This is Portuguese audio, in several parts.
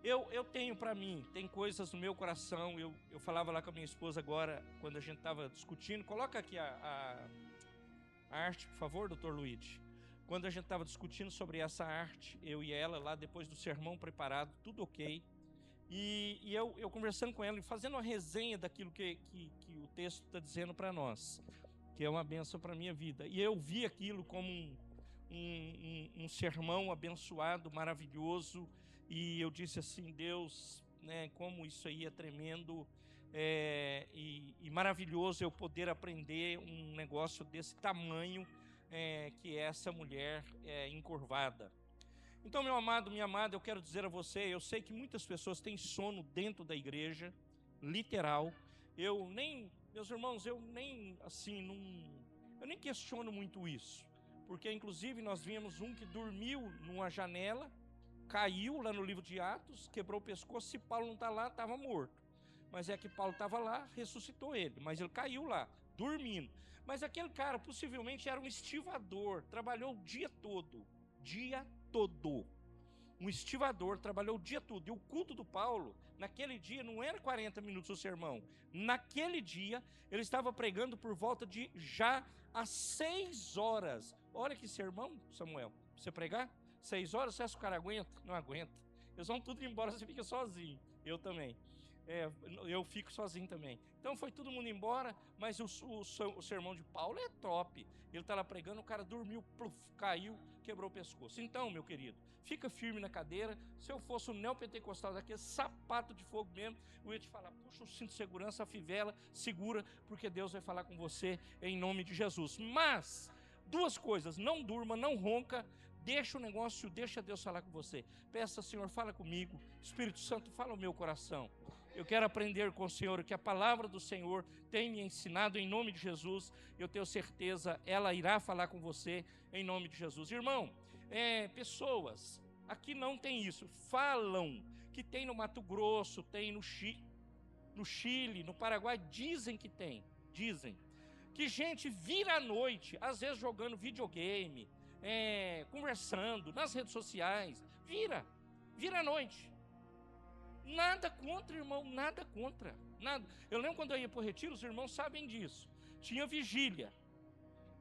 Eu tenho para mim, tem coisas no meu coração. Eu falava lá com a minha esposa agora, quando a gente estava discutindo. Coloca aqui a arte, por favor, doutor Luiz. Quando a gente estava discutindo sobre essa arte, eu e ela, lá depois do sermão preparado, tudo ok. E eu conversando com ela e fazendo uma resenha daquilo que o texto está dizendo para nós, que é uma bênção para a minha vida. E eu vi aquilo como um sermão abençoado, maravilhoso. E eu disse assim: Deus, né, como isso aí é tremendo e maravilhoso eu poder aprender um negócio desse tamanho, que é essa mulher encurvada. Então, meu amado, minha amada, eu quero dizer a você, eu sei que muitas pessoas têm sono dentro da igreja, literal. Meus irmãos, eu nem questiono muito isso, porque inclusive nós vimos um que dormiu numa janela, caiu lá no livro de Atos, quebrou o pescoço. Se Paulo não está lá, estava morto. Mas é que Paulo estava lá, ressuscitou ele, mas ele caiu lá, dormindo. Mas aquele cara possivelmente era um estivador, trabalhou o dia todo. Um estivador, trabalhou o dia todo. E o culto do Paulo, naquele dia, não era 40 minutos o sermão. Naquele dia, ele estava pregando por volta de já às 6 horas. Olha que sermão, Samuel. Você pregar? 6 horas, você acha que o cara aguenta? Não aguenta. Eles vão tudo embora, você fica sozinho. Eu também. Eu fico sozinho também. Então foi todo mundo embora, mas o sermão de Paulo é top. Ele está lá pregando, o cara dormiu, pluf, caiu, quebrou o pescoço. Então, meu querido, fica firme na cadeira. Se eu fosse um neopentecostal daquele sapato de fogo mesmo, eu ia te falar: puxa o cinto de segurança, a fivela, segura, porque Deus vai falar com você em nome de Jesus. Mas duas coisas: não durma, não ronca, deixa o negócio, deixa Deus falar com você. Peça: Senhor, fala comigo. Espírito Santo, fala o meu coração. Eu quero aprender com o Senhor, que a palavra do Senhor tem me ensinado em nome de Jesus. Eu tenho certeza, ela irá falar com você em nome de Jesus. Irmão, pessoas, aqui não tem isso. Falam que tem no Mato Grosso, tem no Chile, no Paraguai, dizem que tem. Dizem que gente vira à noite, às vezes jogando videogame, conversando nas redes sociais, vira à noite. Nada contra, irmão, nada contra, nada. Eu lembro quando eu ia para o retiro, os irmãos sabem disso, tinha vigília,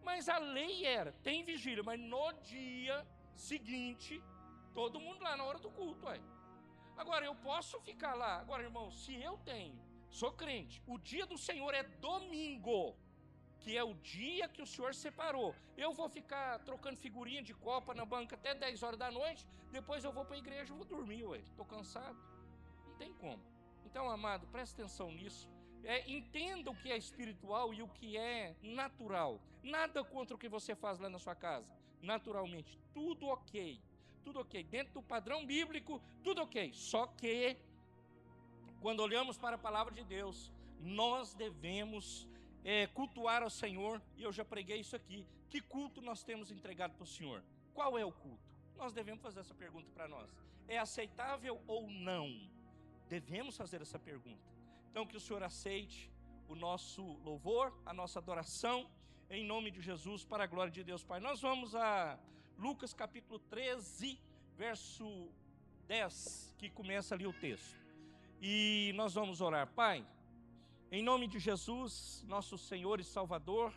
mas a lei tem vigília, mas no dia seguinte, todo mundo lá na hora do culto. Agora, eu posso ficar lá. Agora, irmão, se eu sou crente, o dia do Senhor é domingo, que é o dia que o Senhor separou, eu vou ficar trocando figurinha de copa na banca até 10 horas da noite, depois eu vou para a igreja e vou dormir, estou cansado. Não tem como. Então, amado, preste atenção nisso. Entenda o que é espiritual e o que é natural. Nada contra o que você faz lá na sua casa. Naturalmente, tudo ok. Tudo ok. Dentro do padrão bíblico, tudo ok. Só que, quando olhamos para a palavra de Deus, nós devemos cultuar ao Senhor. E eu já preguei isso aqui. Que culto nós temos entregado para o Senhor? Qual é o culto? Nós devemos fazer essa pergunta para nós. É aceitável ou não? Devemos fazer essa pergunta. Então, que o Senhor aceite o nosso louvor, a nossa adoração, em nome de Jesus, para a glória de Deus Pai. Nós vamos a Lucas capítulo 13, verso 10, que começa ali o texto. E nós vamos orar. Pai, em nome de Jesus, nosso Senhor e Salvador,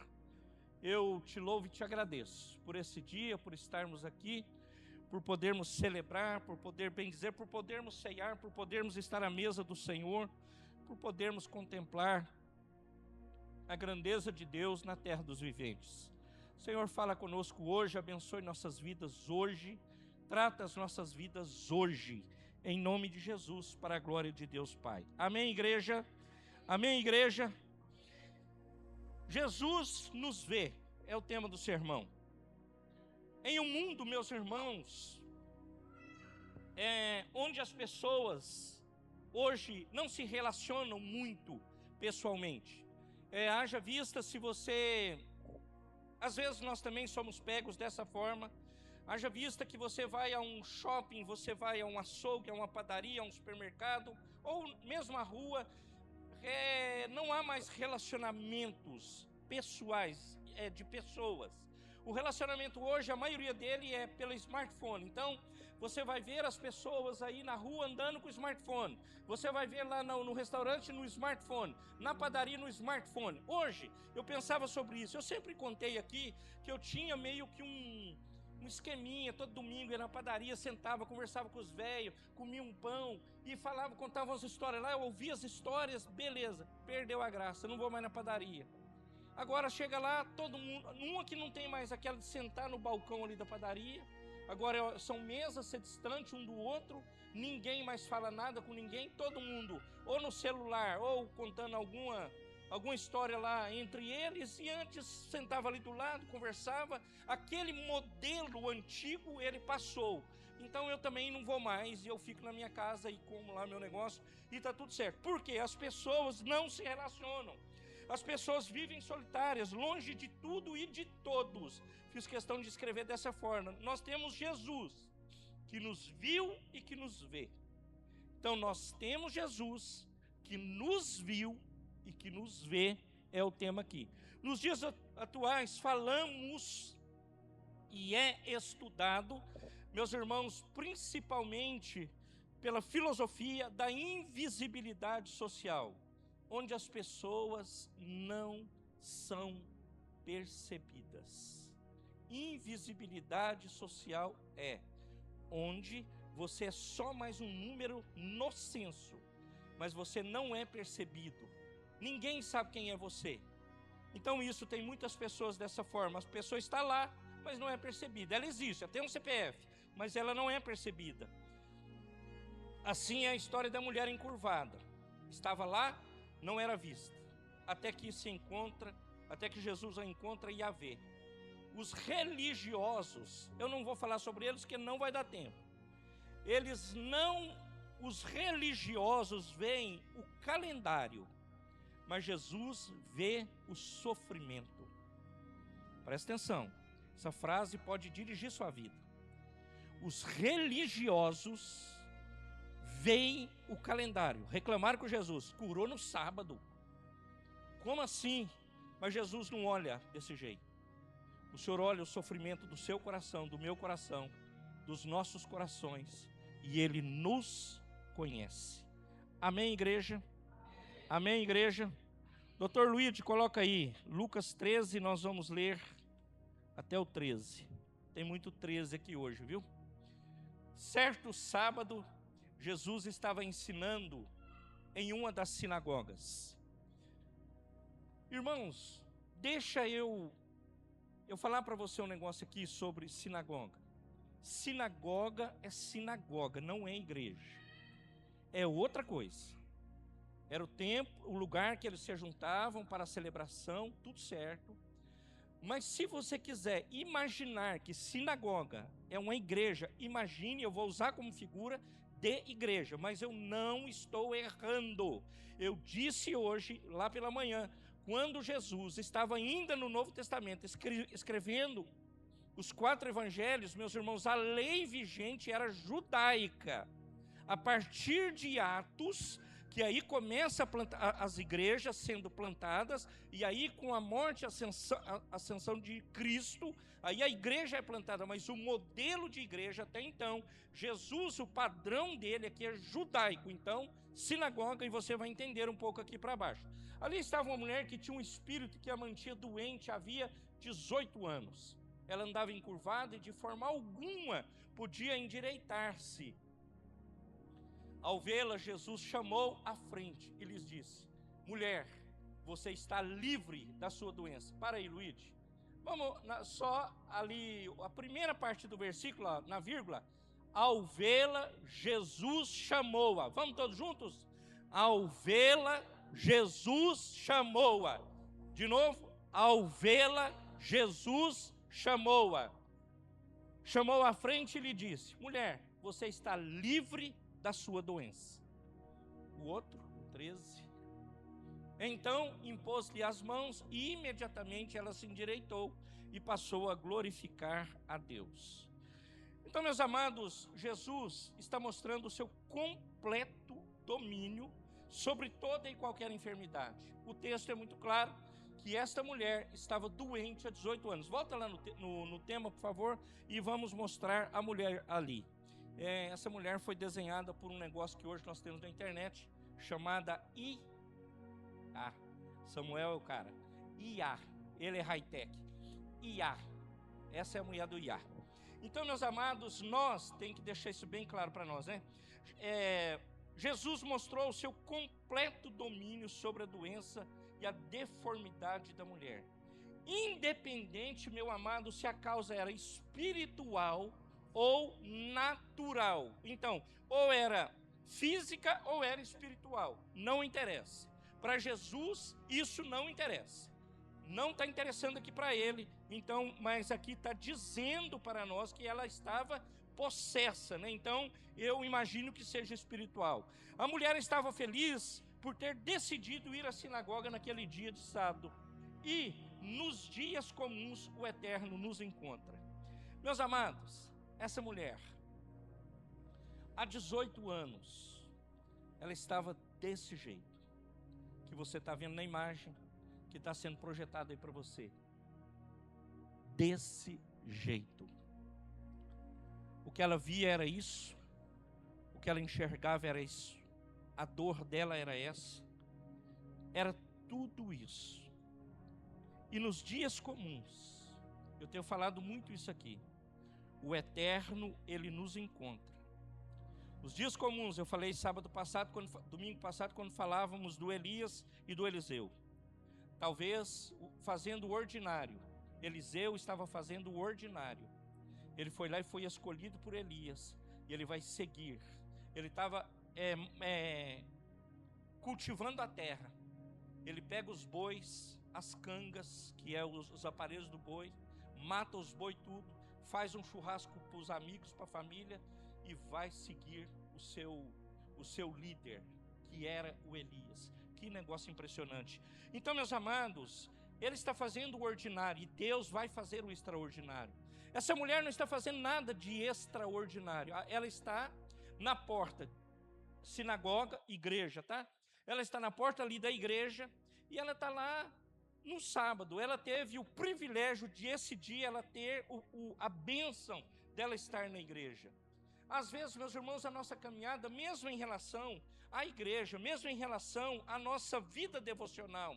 eu te louvo e te agradeço por esse dia, por estarmos aqui, por podermos celebrar, por poder bendizer, por podermos ceiar, por podermos estar à mesa do Senhor, por podermos contemplar a grandeza de Deus na terra dos viventes. Senhor, fala conosco hoje, abençoe nossas vidas hoje, trata as nossas vidas hoje, em nome de Jesus, para a glória de Deus Pai. Amém, igreja? Amém, igreja? Jesus nos vê, é o tema do sermão. Em um mundo, meus irmãos, onde as pessoas hoje não se relacionam muito pessoalmente, haja vista se você, às vezes nós também somos pegos dessa forma, haja vista que você vai a um shopping, você vai a um açougue, a uma padaria, a um supermercado, ou mesmo à rua, não há mais relacionamentos pessoais, de pessoas. O relacionamento hoje, a maioria dele é pelo smartphone. Então, Você vai ver as pessoas aí na rua andando com smartphone. Você vai ver lá no restaurante no smartphone, na padaria no smartphone. Hoje, eu pensava sobre isso. Eu sempre contei aqui que eu tinha meio que um esqueminha. Todo domingo ia na padaria, sentava, conversava com os velhos, comia um pão e falava, contava as histórias lá. Eu ouvia as histórias, beleza, perdeu a graça, não vou mais na padaria. Agora chega lá, todo mundo, uma que não tem mais aquela de sentar no balcão ali da padaria. Agora são mesas, ser distante um do outro, ninguém mais fala nada com ninguém, todo mundo ou no celular ou contando alguma história lá entre eles, e antes sentava ali do lado, conversava. Aquele modelo antigo ele passou, então eu também não vou mais, e eu fico na minha casa e como lá meu negócio e está tudo certo. Por quê? As pessoas não se relacionam. As pessoas vivem solitárias, longe de tudo e de todos. Fiz questão de escrever dessa forma. Nós temos Jesus, que nos viu e que nos vê. Então nós temos Jesus, que nos viu e que nos vê, é o tema aqui. Nos dias atuais falamos e é estudado, meus irmãos, principalmente pela filosofia da invisibilidade social, onde as pessoas não são percebidas. Invisibilidade social é onde você é só mais um número no censo, mas você não é percebido. Ninguém sabe quem é você. Então isso tem muitas pessoas dessa forma. A pessoa está lá, mas não é percebida. Ela existe, ela tem um CPF, mas ela não é percebida. Assim é a história da mulher encurvada. Estava lá, não era vista, até que se encontra, até que Jesus a encontra e a vê. Os religiosos, eu não vou falar sobre eles porque não vai dar tempo. Os religiosos veem o calendário, mas Jesus vê o sofrimento. Presta atenção, essa frase pode dirigir sua vida. Os religiosos veem o calendário, reclamaram com Jesus, curou no sábado. Como assim? Mas Jesus não olha desse jeito. O Senhor olha o sofrimento do seu coração, do meu coração, dos nossos corações, e Ele nos conhece. Amém, igreja? Amém, igreja? Doutor Luiz, coloca aí, Lucas 13, nós vamos ler até o 13. Tem muito 13 aqui hoje, viu? Certo sábado, Jesus estava ensinando em uma das sinagogas. Irmãos, deixa eu falar para você um negócio aqui sobre sinagoga. Sinagoga é sinagoga, não é igreja. É outra coisa. Era o tempo, o lugar que eles se juntavam para a celebração, tudo certo. Mas se você quiser imaginar que sinagoga é uma igreja, imagine, eu vou usar como figura de igreja, mas eu não estou errando. Eu disse hoje, lá pela manhã, quando Jesus estava ainda no Novo Testamento, escrevendo os 4 evangelhos, meus irmãos, a lei vigente era judaica. A partir de Atos, que aí começa as igrejas sendo plantadas, e aí com a morte e a ascensão de Cristo, aí a igreja é plantada, mas o modelo de igreja até então, Jesus, o padrão dele aqui é judaico, então sinagoga, e você vai entender um pouco aqui para baixo. Ali estava uma mulher que tinha um espírito que a mantinha doente havia 18 anos. Ela andava encurvada e de forma alguma podia endireitar-se. Ao vê-la, Jesus chamou à frente e lhes disse: mulher, você está livre da sua doença. Para aí, Luiz. Vamos só ali, a primeira parte do versículo, na vírgula. Ao vê-la, Jesus chamou-a. Vamos todos juntos? Ao vê-la, Jesus chamou-a. De novo, ao vê-la, Jesus chamou-a. Chamou à frente e lhe disse: mulher, você está livre da sua doença. O outro, 13. Então impôs-lhe as mãos e imediatamente ela se endireitou e passou a glorificar a Deus. Então, meus amados, Jesus está mostrando o seu completo domínio sobre toda e qualquer enfermidade. O texto é muito claro que esta mulher estava doente há 18 anos. Volta lá no tema, por favor, e vamos mostrar a mulher ali. Essa mulher foi desenhada por um negócio que hoje nós temos na internet, chamada IA. Samuel é o cara. IA. Ele é high-tech. IA. Essa é a mulher do IA. Então, meus amados, nós temos que deixar isso bem claro para nós, né? Jesus mostrou o seu completo domínio sobre a doença e a deformidade da mulher. Independente, meu amado, se a causa era espiritual ou natural. Então, ou era física ou era espiritual. Não interessa. Para Jesus, isso não interessa. Não está interessando aqui para ele. Então, mas aqui está dizendo para nós que ela estava possessa, né? Então, eu imagino que seja espiritual. A mulher estava feliz por ter decidido ir à sinagoga naquele dia de sábado. E nos dias comuns o Eterno nos encontra. Meus amados, essa mulher, há 18 anos, ela estava desse jeito, que você está vendo na imagem, que está sendo projetado aí para você. Desse jeito. O que ela via era isso, o que ela enxergava era isso, a dor dela era essa, era tudo isso. E nos dias comuns, eu tenho falado muito isso aqui, o Eterno, Ele nos encontra. Os dias comuns, eu falei domingo passado, quando falávamos do Elias e do Eliseu. Talvez fazendo o ordinário. Eliseu estava fazendo o ordinário. Ele foi lá e foi escolhido por Elias. E ele vai seguir. Ele estava cultivando a terra. Ele pega os bois, as cangas, que é os aparelhos do boi, mata os boi tudo, faz um churrasco para os amigos, para a família, e vai seguir o seu líder, que era o Elias. Que negócio impressionante. Então, meus amados, ele está fazendo o ordinário, e Deus vai fazer o extraordinário. Essa mulher não está fazendo nada de extraordinário. Ela está na porta, sinagoga, igreja, tá? Ela está na porta ali da igreja, e ela está lá no sábado. Ela teve o privilégio de esse dia ela ter a bênção dela estar na igreja. Às vezes, meus irmãos, a nossa caminhada, mesmo em relação à igreja, mesmo em relação à nossa vida devocional,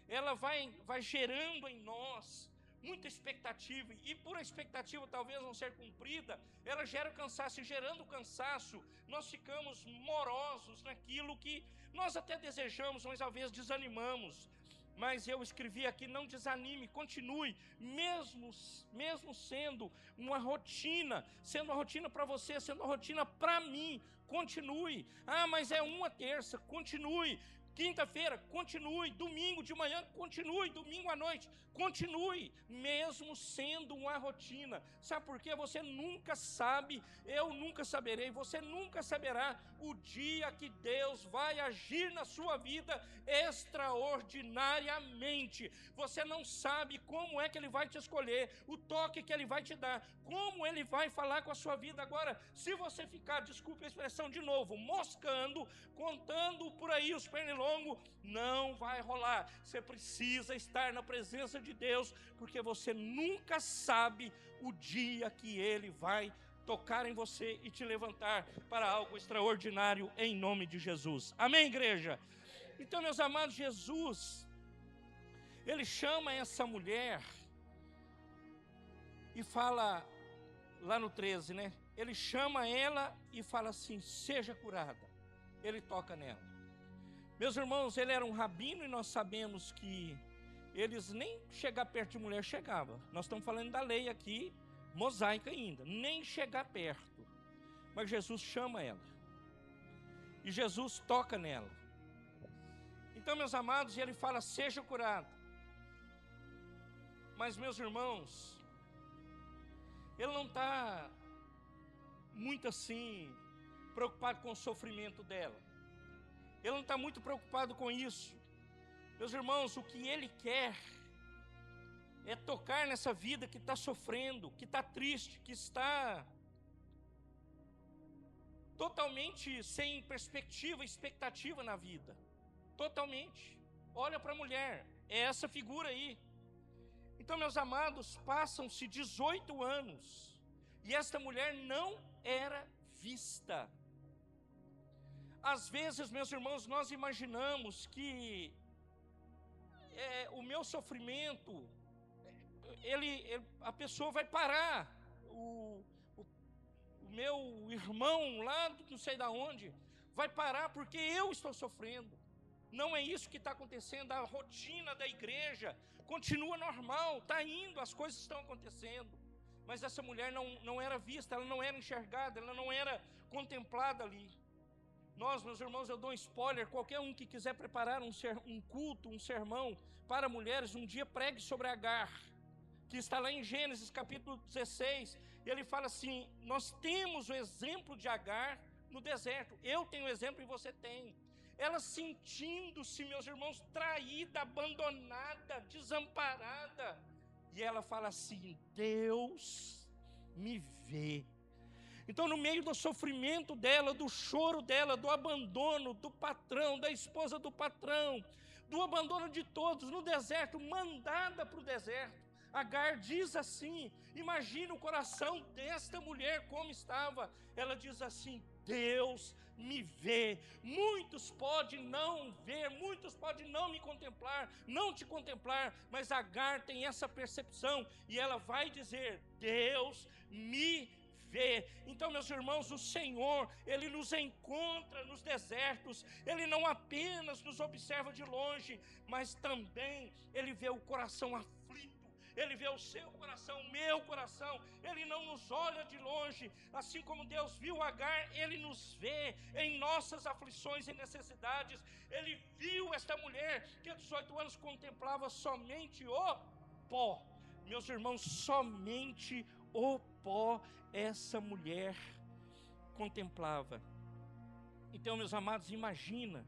ela vai gerando em nós muita expectativa, e por a expectativa talvez não ser cumprida, ela gera cansaço, e gerando cansaço, nós ficamos morosos naquilo que nós até desejamos, mas às vezes desanimamos. Mas eu escrevi aqui, não desanime, continue, mesmo sendo uma rotina para você, sendo uma rotina para mim, continue. Mas é uma terça, continue. Quinta-feira, continue. Domingo de manhã, continue. Domingo à noite, continue. Mesmo sendo uma rotina. Sabe por quê? Você nunca sabe, eu nunca saberei, você nunca saberá o dia que Deus vai agir na sua vida extraordinariamente. Você não sabe como é que Ele vai te escolher, o toque que Ele vai te dar, como Ele vai falar com a sua vida. Agora, se você ficar, desculpe a expressão de novo, moscando, contando por aí os pernilongos, não vai rolar. Você precisa estar na presença de Deus, porque você nunca sabe o dia que Ele vai tocar em você e te levantar para algo extraordinário em nome de Jesus. Amém, igreja? Então, meus amados, Jesus, Ele chama essa mulher e fala lá no 13, né? Ele chama ela e fala assim: seja curada. Ele toca nela. Meus irmãos, ele era um rabino, e nós sabemos que eles nem chegar perto de mulher chegava. Nós estamos falando da lei aqui, mosaica ainda, nem chegar perto. Mas Jesus chama ela, e Jesus toca nela. Então, meus amados, ele fala: seja curado. Mas, meus irmãos, ele não está muito assim preocupado com o sofrimento dela. Ele não está muito preocupado com isso. Meus irmãos, o que ele quer é tocar nessa vida que está sofrendo, que está triste, que está totalmente sem perspectiva, expectativa na vida. Totalmente. Olha para a mulher, é essa figura aí. Então, meus amados, passam-se 18 anos, e esta mulher não era vista. Às vezes, meus irmãos, nós imaginamos que o meu sofrimento, a pessoa vai parar, o meu irmão lá, não sei da onde, vai parar porque eu estou sofrendo. Não é isso que está acontecendo. A rotina da igreja continua normal, está indo, as coisas estão acontecendo. Mas essa mulher não era vista, ela não era enxergada, ela não era contemplada ali. Nós, meus irmãos, eu dou um spoiler, qualquer um que quiser preparar um culto, um sermão para mulheres, um dia pregue sobre Agar, que está lá em Gênesis capítulo 16, e ele fala assim, nós temos o exemplo de Agar no deserto, eu tenho o exemplo e você tem. Ela sentindo-se, meus irmãos, traída, abandonada, desamparada, e ela fala assim, Deus me vê. Então, no meio do sofrimento dela, do choro dela, do abandono do patrão, da esposa do patrão, do abandono de todos, no deserto, mandada para o deserto, Agar diz assim, imagina o coração desta mulher como estava, ela diz assim, Deus me vê. Muitos podem não ver, muitos podem não me contemplar, não te contemplar, mas Agar tem essa percepção, e ela vai dizer, Deus me vê. Então, meus irmãos, o Senhor, Ele nos encontra nos desertos, Ele não apenas nos observa de longe, mas também Ele vê o coração aflito, Ele vê o seu coração, o meu coração, Ele não nos olha de longe, assim como Deus viu Agar, Ele nos vê em nossas aflições e necessidades. Ele viu esta mulher que há 18 anos contemplava somente o pó. Meus irmãos, somente o pó essa mulher contemplava. Então, meus amados, imagina,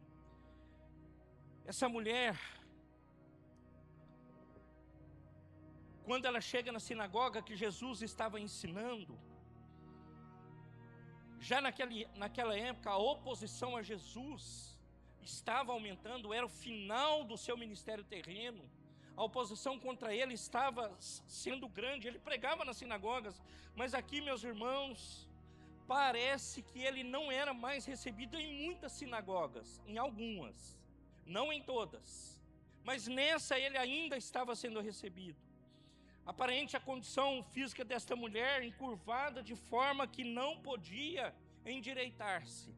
essa mulher, quando ela chega na sinagoga que Jesus estava ensinando, já naquela época a oposição a Jesus estava aumentando, era o final do seu ministério terreno, a oposição contra ele estava sendo grande, ele pregava nas sinagogas, mas aqui, meus irmãos, parece que ele não era mais recebido em muitas sinagogas, em algumas, não em todas, mas nessa ele ainda estava sendo recebido. Aparente a condição física desta mulher encurvada de forma que não podia endireitar-se.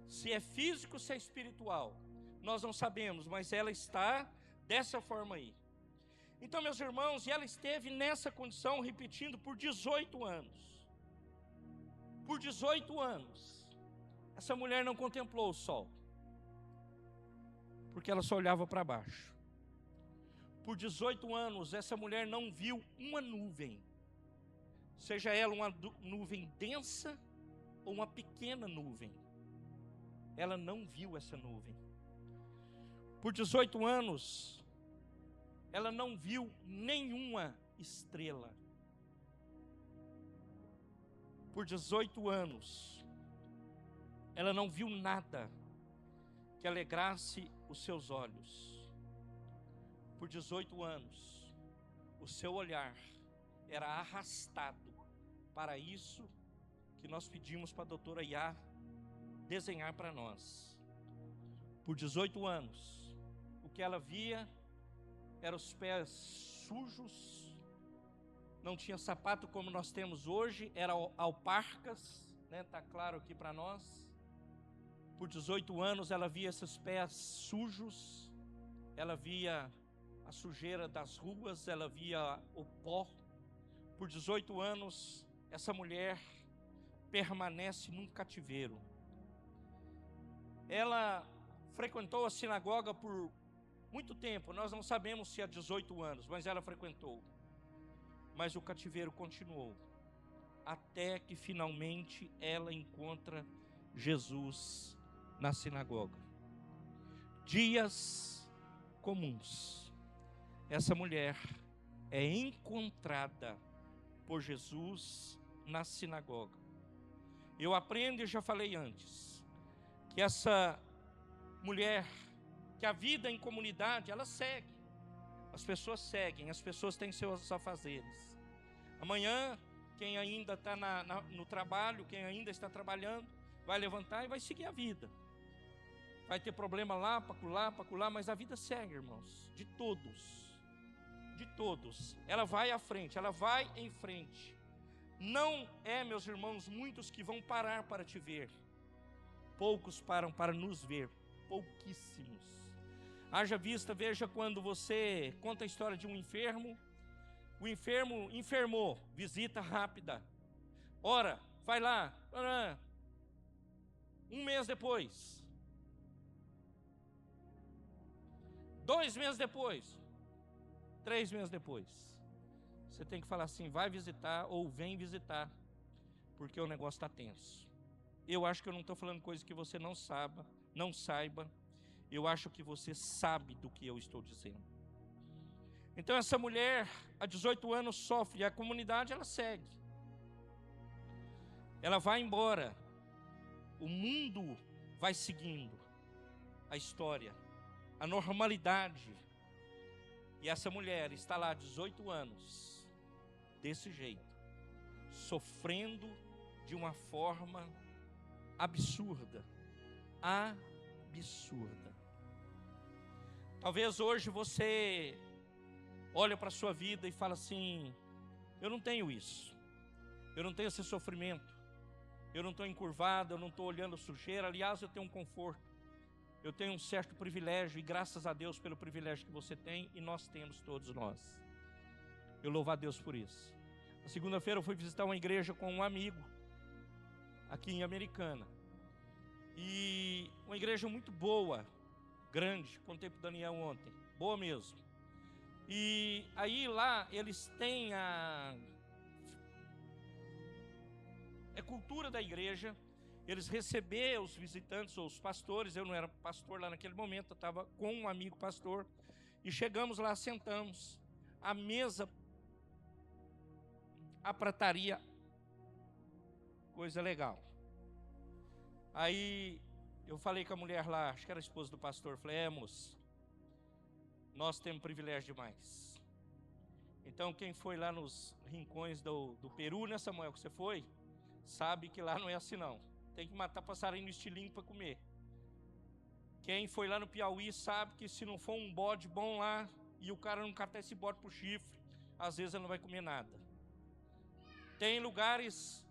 Se é físico, se é espiritual, nós não sabemos, mas ela está dessa forma aí. Então, meus irmãos, e ela esteve nessa condição, repetindo, por 18 anos. Por 18 anos, essa mulher não contemplou o sol, porque ela só olhava para baixo. Por 18 anos, essa mulher não viu uma nuvem, seja ela uma nuvem densa ou uma pequena nuvem. Ela não viu essa nuvem. Por 18 anos, ela não viu nenhuma estrela. Por 18 anos, ela não viu nada que alegrasse os seus olhos. Por 18 anos, o seu olhar era arrastado para isso que nós pedimos para a doutora Iá desenhar para nós. Por 18 anos, o que ela via eram os pés sujos, não tinha sapato como nós temos hoje, eram alparcas, né? Tá claro aqui para nós. Por 18 anos ela via esses pés sujos, ela via a sujeira das ruas, ela via o pó. Por 18 anos essa mulher permanece num cativeiro. Ela frequentou a sinagoga por muito tempo, nós não sabemos se há 18 anos, mas ela frequentou. Mas o cativeiro continuou, até que finalmente ela encontra Jesus na sinagoga. Dias comuns, essa mulher é encontrada por Jesus na sinagoga. Eu aprendo, e já falei antes, que essa mulher, que a vida em comunidade, ela segue. As pessoas seguem, as pessoas têm seus afazeres. Amanhã, quem ainda está no trabalho, quem ainda está trabalhando, vai levantar e vai seguir a vida. Vai ter problema lá, para colar, mas a vida segue, irmãos, de todos. De todos. Ela vai à frente, ela vai em frente. Não é, meus irmãos, muitos que vão parar para te ver. Poucos param para nos ver, pouquíssimos. Haja vista, veja quando você conta a história de um enfermo. O enfermo enfermou, visita rápida. Ora, vai lá, 1 mês depois, 2 meses depois, 3 meses depois, você tem que falar assim, vai visitar ou vem visitar, porque o negócio está tenso. Eu acho que eu não estou falando coisa que você não saiba, eu acho que você sabe do que eu estou dizendo. Então essa mulher, há 18 anos, sofre, e a comunidade ela segue. Ela vai embora, o mundo vai seguindo a história, a normalidade. E essa mulher está lá há 18 anos, desse jeito, sofrendo de uma forma absurda. Absurda. Talvez hoje você olha para a sua vida e fala assim, eu não tenho isso, eu não tenho esse sofrimento, eu não estou encurvado, eu não estou olhando sujeira, aliás eu tenho um conforto, eu tenho um certo privilégio, e graças a Deus pelo privilégio que você tem, e nós temos todos nós. Eu louvo a Deus por isso. Na segunda-feira eu fui visitar uma igreja com um amigo, aqui em Americana, e uma igreja muito boa, grande, contei para o Daniel ontem, boa mesmo. E aí lá eles têm a cultura da igreja, eles receber os visitantes ou os pastores. Eu não era pastor lá naquele momento, eu estava com um amigo pastor, e chegamos lá, sentamos, a mesa, a prataria, coisa legal. Aí eu falei com a mulher lá, acho que era a esposa do pastor, falei, moça, nós temos privilégio demais. Então quem foi lá nos rincões do Peru, né, Samuel, que você foi, sabe que lá não é assim não. Tem que matar passarinho no estilingue para comer. Quem foi lá no Piauí sabe que se não for um bode bom lá, e o cara não catar esse bode pro chifre, às vezes ele não vai comer nada. Tem lugares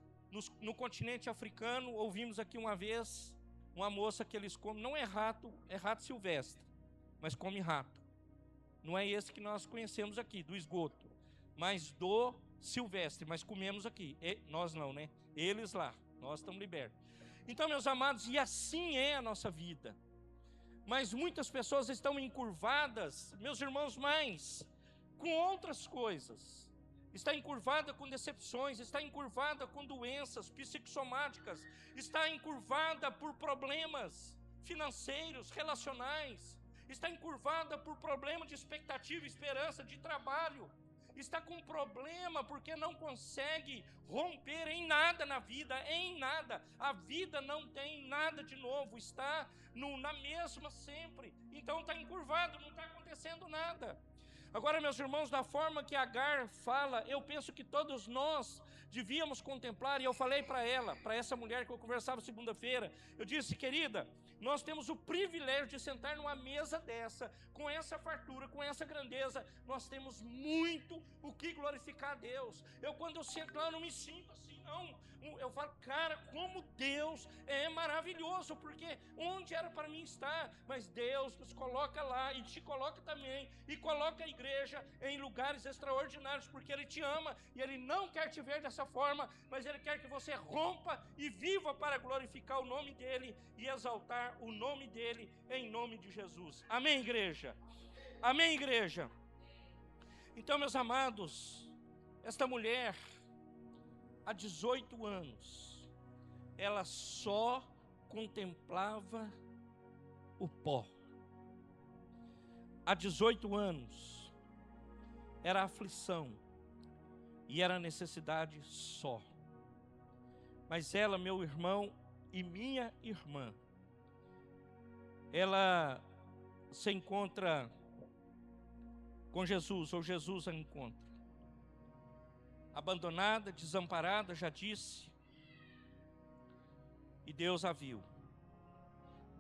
no continente africano, ouvimos aqui uma vez, uma moça que eles comem, não é rato, é rato silvestre, mas come rato. Não é esse que nós conhecemos aqui, do esgoto, mas do silvestre, mas comemos aqui. Nós não, né? Eles lá, nós estamos libertos. Então, meus amados, e assim é a nossa vida. Mas muitas pessoas estão encurvadas, meus irmãos, mais com outras coisas. Está encurvada com decepções, está encurvada com doenças psicossomáticas, está encurvada por problemas financeiros, relacionais, está encurvada por problema de expectativa, esperança, de trabalho, está com problema porque não consegue romper em nada na vida, em nada. A vida não tem nada de novo, está na mesma sempre. Então está encurvado, não está acontecendo nada. Agora, meus irmãos, da forma que Agar fala, eu penso que todos nós devíamos contemplar, e eu falei para ela, para essa mulher que eu conversava segunda-feira, eu disse, querida, nós temos o privilégio de sentar numa mesa dessa, com essa fartura, com essa grandeza, nós temos muito o que glorificar a Deus. Quando eu sento lá, eu não me sinto assim, não. Eu falo, cara, como Deus é maravilhoso, porque onde era para mim estar, mas Deus nos coloca lá, e te coloca também, e coloca a igreja em lugares extraordinários, porque Ele te ama, e Ele não quer te ver dessa forma, mas Ele quer que você rompa e viva para glorificar o nome dEle, e exaltar o nome dEle, em nome de Jesus. Amém, igreja? Amém, igreja? Então, meus amados, esta mulher, há 18 anos, ela só contemplava o pó. Há 18 anos, era aflição e era necessidade só. Mas ela, meu irmão e minha irmã, ela se encontra com Jesus, ou Jesus a encontra. abandonada, desamparada, já disse. E Deus a viu.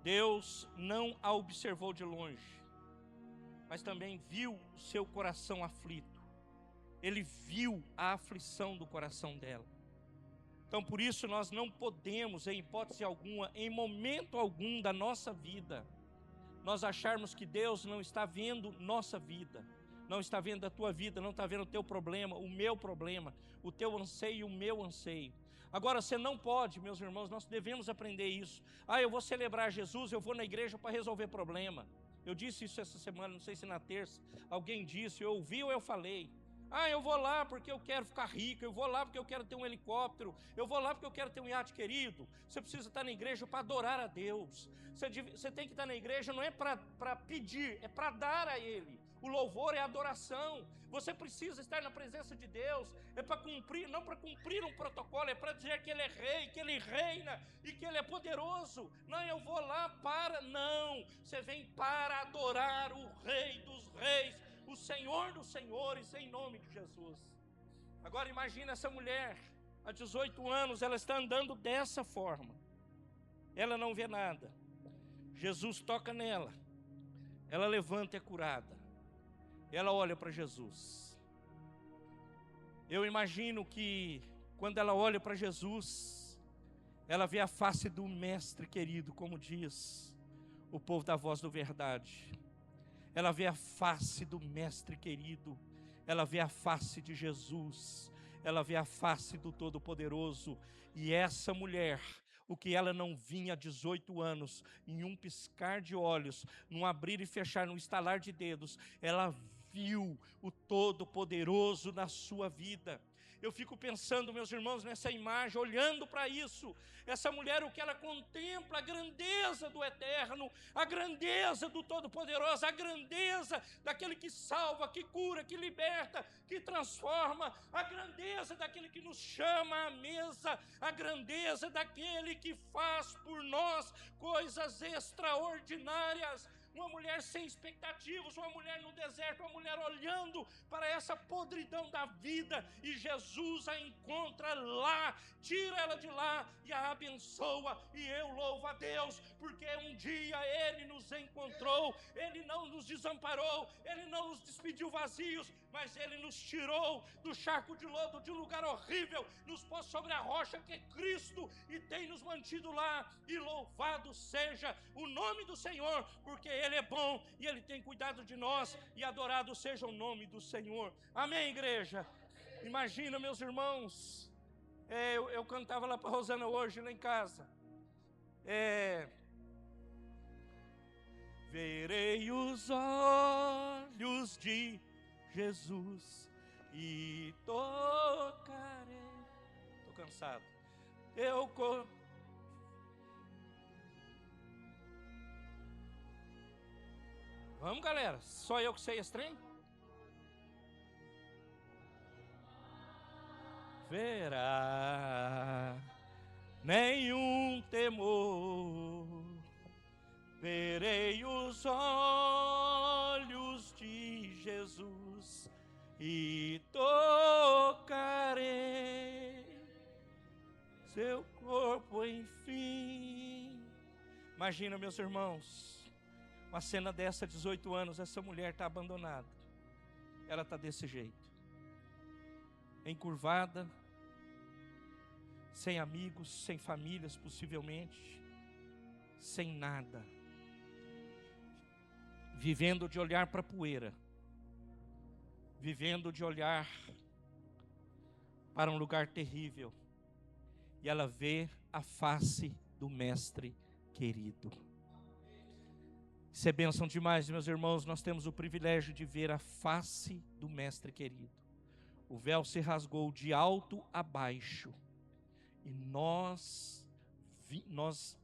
Deus não a observou de longe, mas também viu o seu coração aflito. Ele viu a aflição do coração dela. Então, por isso, nós não podemos, em hipótese alguma, em momento algum da nossa vida, nós acharmos que Deus não está vendo nossa vida, não está vendo a tua vida, não está vendo o teu problema, o meu problema, o teu anseio e o meu anseio. Agora, você não pode, meus irmãos, nós devemos aprender isso. Eu vou celebrar Jesus, eu vou na igreja para resolver problema. Eu disse isso essa semana, não sei se na terça, alguém disse, eu ouvi ou eu falei. Eu vou lá porque eu quero ficar rico, eu vou lá porque eu quero ter um helicóptero, eu vou lá porque eu quero ter um iate. Querido, você precisa estar na igreja para adorar a Deus. Você tem que estar na igreja não é para pedir, é para dar a Ele. O louvor é adoração. Você precisa estar na presença de Deus, é para cumprir, não para cumprir um protocolo, é para dizer que Ele é rei, que Ele reina e que Ele é poderoso. Não, eu vou lá para, não, você vem para adorar o Rei dos Reis, o Senhor dos Senhores, em nome de Jesus. Agora imagina essa mulher, há 18 anos, ela está andando dessa forma, ela não vê nada. Jesus toca nela, ela levanta e é curada. Ela olha para Jesus. Eu imagino que quando ela olha para Jesus, ela vê a face do mestre querido, como diz o povo da Voz do Verdade. Ela vê a face do mestre querido, ela vê a face de Jesus, ela vê a face do Todo-Poderoso. E essa mulher, o que ela não vinha há 18 anos, em um piscar de olhos, num abrir e fechar, num estalar de dedos, ela viu o Todo-Poderoso na sua vida. Eu fico pensando, meus irmãos, nessa imagem, olhando para isso. Essa mulher, o que ela contempla, a grandeza do Eterno, a grandeza do Todo-Poderoso, a grandeza daquele que salva, que cura, que liberta, que transforma, a grandeza daquele que nos chama à mesa, a grandeza daquele que faz por nós coisas extraordinárias. Uma mulher sem expectativas, uma mulher no deserto, uma mulher olhando para essa podridão da vida, e Jesus a encontra lá, tira ela de lá e a abençoa. E eu louvo a Deus, porque um dia Ele nos encontrou, Ele não nos desamparou, Ele não nos despediu vazios, mas Ele nos tirou do charco de lodo, de um lugar horrível, nos pôs sobre a rocha que é Cristo e tem nos mantido lá. E louvado seja o nome do Senhor, porque Ele é bom e Ele tem cuidado de nós, e adorado seja o nome do Senhor. Amém, igreja? Imagina, meus irmãos, eu cantava lá para a Rosana hoje, lá em casa. Verei os olhos de Jesus e tocarei. Estou cansado. Vamos, galera. Só eu que sei esse trem? Verá nenhum temor. Verei os olhos de Jesus e tocarei seu corpo, enfim. Imagina, meus irmãos, uma cena dessa, 18 anos, essa mulher está abandonada. Ela está desse jeito, encurvada, sem amigos, sem famílias possivelmente, sem nada, vivendo de olhar para a poeira, vivendo de olhar para um lugar terrível, e ela vê a face do mestre querido. Isso é bênção demais, meus irmãos. Nós temos o privilégio de ver a face do mestre querido. O véu se rasgou de alto a baixo, e nós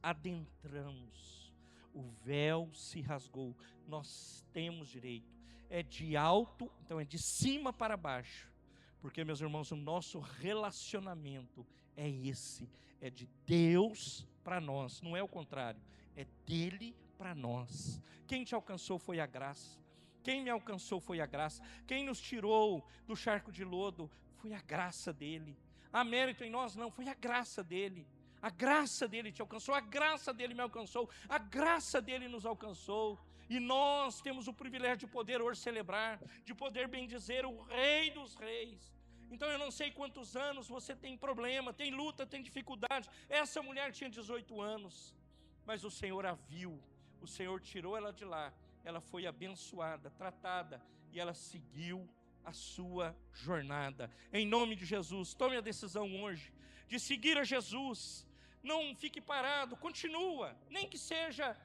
adentramos. O véu se rasgou, nós temos direito. É de alto, então é de cima para baixo, porque, meus irmãos, o nosso relacionamento é esse, é de Deus para nós, não é o contrário, é dele para nós. Quem te alcançou foi a graça, quem me alcançou foi a graça, quem nos tirou do charco de lodo foi a graça dele. Há mérito em nós? Não, foi a graça dele. A graça dele te alcançou, a graça dele me alcançou, a graça dele nos alcançou. E nós temos o privilégio de poder hoje celebrar, de poder bendizer o Rei dos Reis. Então eu não sei quantos anos você tem problema, tem luta, tem dificuldade. Essa mulher tinha 18 anos, mas o Senhor a viu, o Senhor tirou ela de lá. Ela foi abençoada, tratada, e ela seguiu a sua jornada. Em nome de Jesus, tome a decisão hoje de seguir a Jesus. Não fique parado, continua, nem que seja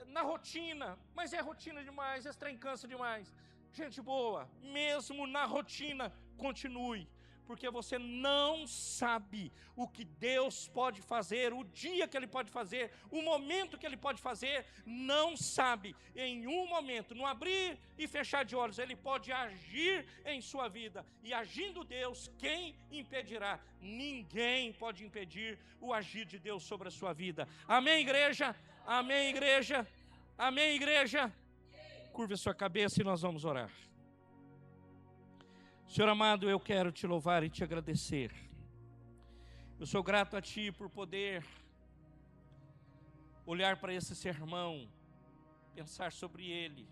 na rotina, mas é rotina demais, esse trem cansa demais. Gente boa, mesmo na rotina, continue, porque você não sabe o que Deus pode fazer, o dia que Ele pode fazer, o momento que Ele pode fazer, não sabe. Em um momento, no abrir e fechar de olhos, Ele pode agir em sua vida, e agindo Deus, quem impedirá? Ninguém pode impedir o agir de Deus sobre a sua vida. Amém, igreja? Amém, igreja? Amém, igreja? Curve a sua cabeça e nós vamos orar. Senhor amado, eu quero te louvar e te agradecer. Eu sou grato a Ti por poder olhar para esse sermão, pensar sobre ele.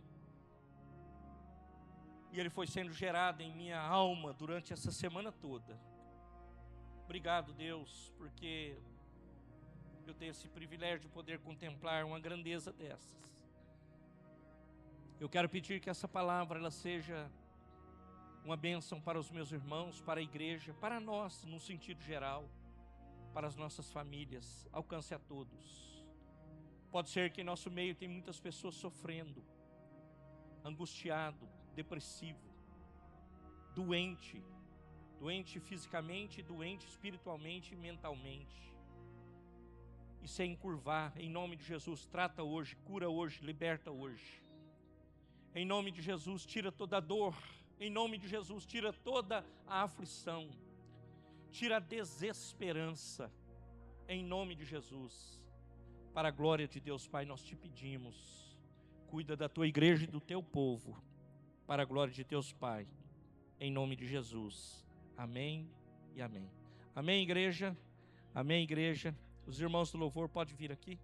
E ele foi sendo gerado em minha alma durante essa semana toda. Obrigado, Deus, porque eu tenho esse privilégio de poder contemplar uma grandeza dessas. Eu quero pedir que essa palavra ela seja uma bênção para os meus irmãos, para a igreja, para nós, no sentido geral, para as nossas famílias, alcance a todos. Pode ser que em nosso meio tem muitas pessoas sofrendo, angustiado, depressivo, doente fisicamente, doente espiritualmente e mentalmente. E sem encurvar, em nome de Jesus, trata hoje, cura hoje, liberta hoje. Em nome de Jesus, tira toda a dor. Em nome de Jesus, tira toda a aflição. Tira a desesperança. Em nome de Jesus. Para a glória de Deus, Pai, nós te pedimos. Cuida da tua igreja e do teu povo. Para a glória de Deus, Pai. Em nome de Jesus. Amém e amém. Amém, igreja? Amém, igreja? Os irmãos do louvor podem vir aqui.